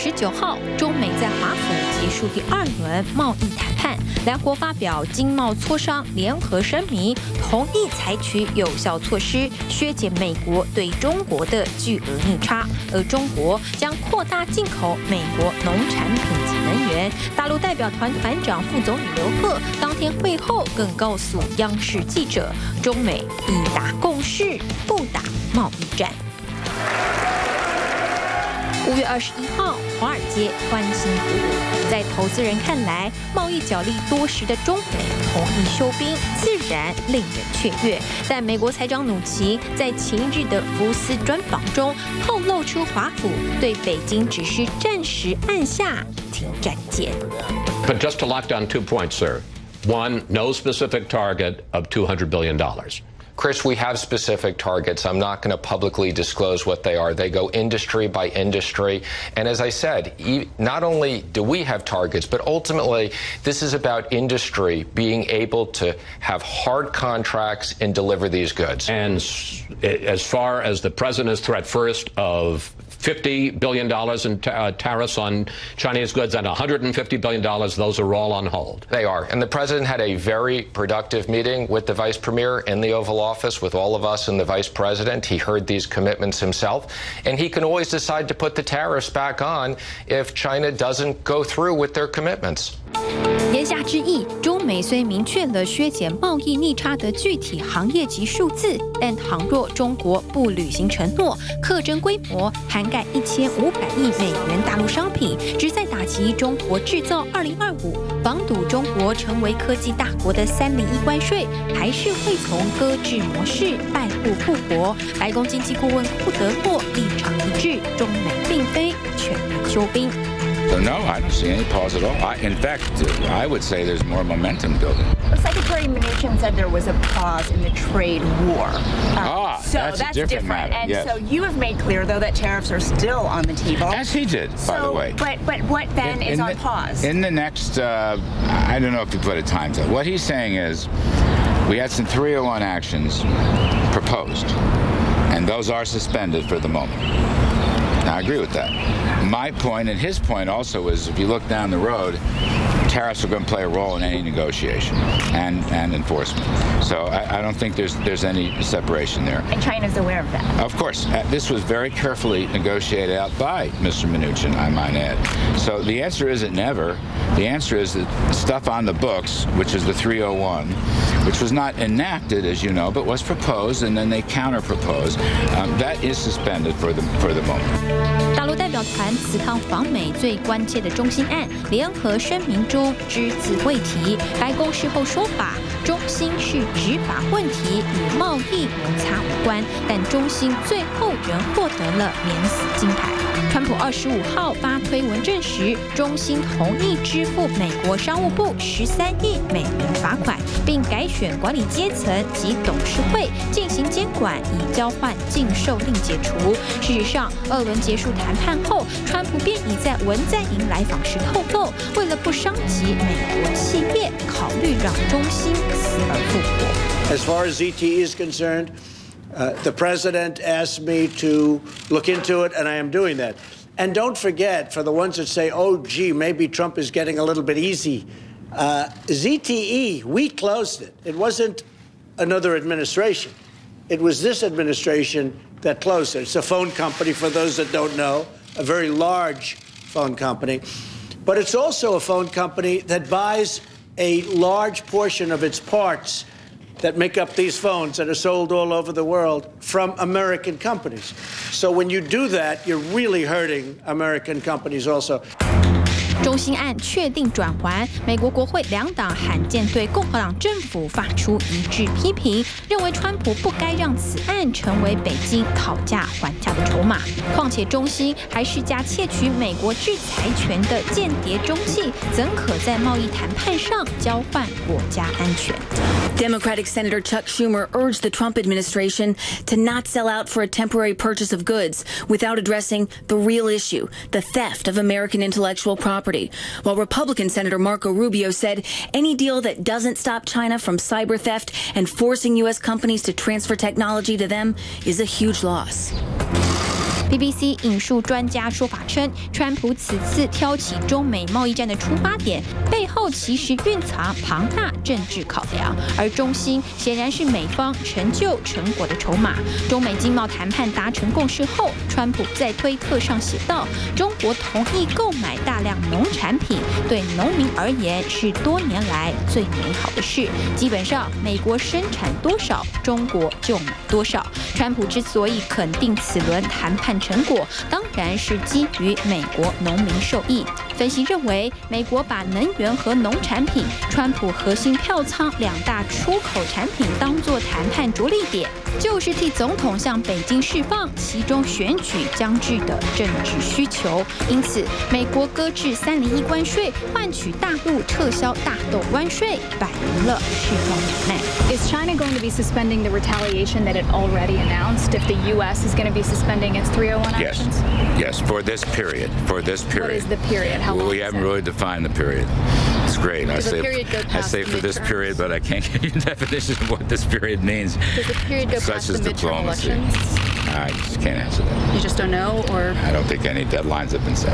19号，中美在华府结束第2轮贸易谈判，两国发表经贸磋商联合声明，同意采取有效措施削减美国对中国的巨额逆差，而中国将扩大进口美国农产品及能源。大陆代表团团长副总理刘鹤当天会后更告诉央视记者，中美以达共识，不打贸易战。5月21号，华尔街欢欣鼓舞。在投资人看来，贸易角力多时的中美同意休兵，自然令人雀跃。但美国财长努奇在前一日的福斯专访中透露出，华府对北京只是暂时按下停战键。But just to lock down 2 points, sir. One, no specific target of $200 billion. Chris, we have specific targets. I'm not going to publicly disclose what they are. They go industry by industry. And as I said, not only do we have targets, but ultimately this is about industry being able to have hard contracts and deliver these goods. And as far as the president's threat first of $50 billion in tariffs on Chinese goods and $150 billion, those are all on hold. They are. And the president had a very productive meeting with the vice premier in the Oval Office with all of us and the vice president. He heard these commitments himself. And he can always decide to put the tariffs back on if China doesn't go through with their commitments. 言下之意，中美虽明确了削减贸易逆差的具体行业及数字，但倘若中国不履行承诺，课征规模涵盖1500亿美元大陆商品，旨在打击中国制造2025，防堵中国成为科技大国的301关税，还是会从搁置模式败部复活。白宫经济顾问库德洛立场一致，中美并非全面休兵。So no, I don't see any pause at all. In fact, I would say there's more momentum building. Secretary Mnuchin said there was a pause in the trade war. So that's different. Matter. And yes. so you have made clear, though, that tariffs are still on the table. As he did, by the way. But what then is on pause? In the next, I don't know if you put a time to it. What he's saying is, we had some 301 actions proposed, and those are suspended for the moment. Now, I agree with that. My point and his point also is, if you look down the road, tariffs are going to play a role in any negotiation and enforcement. So I don't think there's any separation there. And China's aware of that. Of course. This was very carefully negotiated out by Mr. Mnuchin, I might add. So the answer isn't never. The answer is that stuff on the books, which is the 301, which was not enacted, as you know, but was proposed, and then they counter-proposed. That is suspended for the moment. 大陆代表团此趟访美最关切的中兴案联合声明中只字未提。白宫事后说法，中兴是执法问题，与贸易摩擦无关，但中兴最后仍获得了免死金牌。川普25号发推文证实，中兴同意支付美国商务部13亿美元罚款，并改选管理阶层及董事会进行监管，以交换禁售令解除。事实上，2轮结束谈判后，川普便已在文在寅来访时透露，为了不伤及美国企业，考虑让中兴死而复活。 As far as ZTE is concerned, the president asked me to look into it, and I am doing that. And don't forget, for the ones that say, oh, gee, maybe Trump is getting a little bit easy, ZTE, we closed it. It wasn't another administration. It was this administration that closed it. It's a phone company, for those that don't know, a very large phone company. But it's also a phone company that buys a large portion of its parts that make up these phones that are sold all over the world from American companies. So when you do that, you're really hurting American companies also. 中兴案确定转圜，美国国会2党罕见对共和党政府发出一致批评，认为川普不该让此案成为北京讨价还价的筹码。况且中兴还是家窃取美国制裁权的间谍中计，怎可在贸易谈判上交换国家安全？ Democratic Senator Chuck Schumer urged the Trump administration to not sell out for a temporary purchase of goods without addressing the real issue, the theft of American intellectual property. While Republican Senator Marco Rubio said any deal that doesn't stop China from cyber theft and forcing U.S. companies to transfer technology to them is a huge loss. BBC 引述专家说法称，川普此次挑起中美贸易战的出发点背后其实蕴藏庞大政治考量，而中兴显然是美方成就成果的筹码。中美经贸谈判达成共识后，川普在推特上写道：“中国同意购买大量农产品，对农民而言是多年来最美好的事。基本上，美国生产多少，中国就买多少。”川普之所以肯定此轮谈判成果，当然是基于美国农民受益。分析认为，美国把能源和农产品、川普核心票仓两大出口产品当作谈判着力点，就是替总统向北京释放其中选举将至的政治需求。因此，美国搁置301关税，换取大陆撤销大豆关税，摆明了是桩买卖。Is China going to be suspending the retaliation that it already announced if the U.S. is going to be suspending its 301 actions? Yes, for this period. For this period. What is the period? How long we haven't really defined the period. It's great. I say for this period, but I can't give you a definition of what this period means. Does the period go past the midterm elections? I just can't answer that. You just don't know, or? I don't think any deadlines have been set.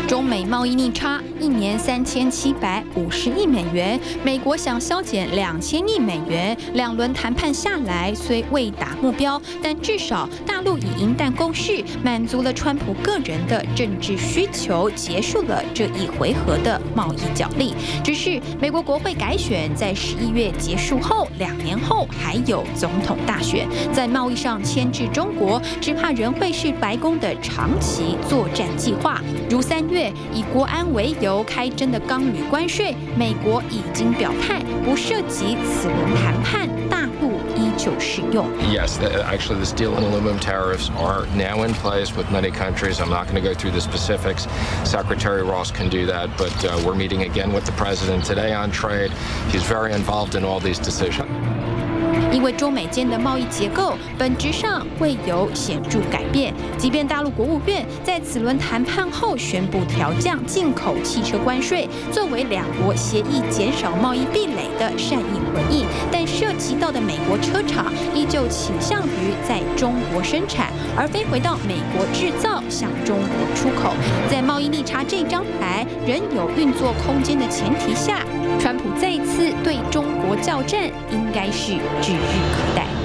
中美贸易逆差1年3750亿美元，美国想削减2000亿美元。两轮谈判下来，虽未达目标，但至少大陆以银弹攻势，满足了川普个人的政治需求，结束了这一回合的贸易角力。只是美国国会改选在11月结束后，2年后还有总统大选，在贸易上牵制中国，只怕仍会是白宫的长期作战计划。如3月以国安为由开征的钢铝关税，美国已经表态不涉及此轮谈判，大陆依旧适用。Yes, actually the steel and aluminum tariffs are now in place with many countries. I'm not going to go through the specifics. Secretary Ross can do that, but we're meeting again with the president today on trade. He's very involved in all these decisions. 因为中美间的贸易结构本质上未有显著改变，即便大陆国务院在此轮谈判后宣布调降进口汽车关税，作为两国协议减少贸易壁垒的善意回应，但涉及到的美国车厂依旧倾向于在中国生产，而非回到美国制造向中国出口。在贸易逆差这张牌仍有运作空间的前提下，川普再次对中国叫战，应该是指日可待。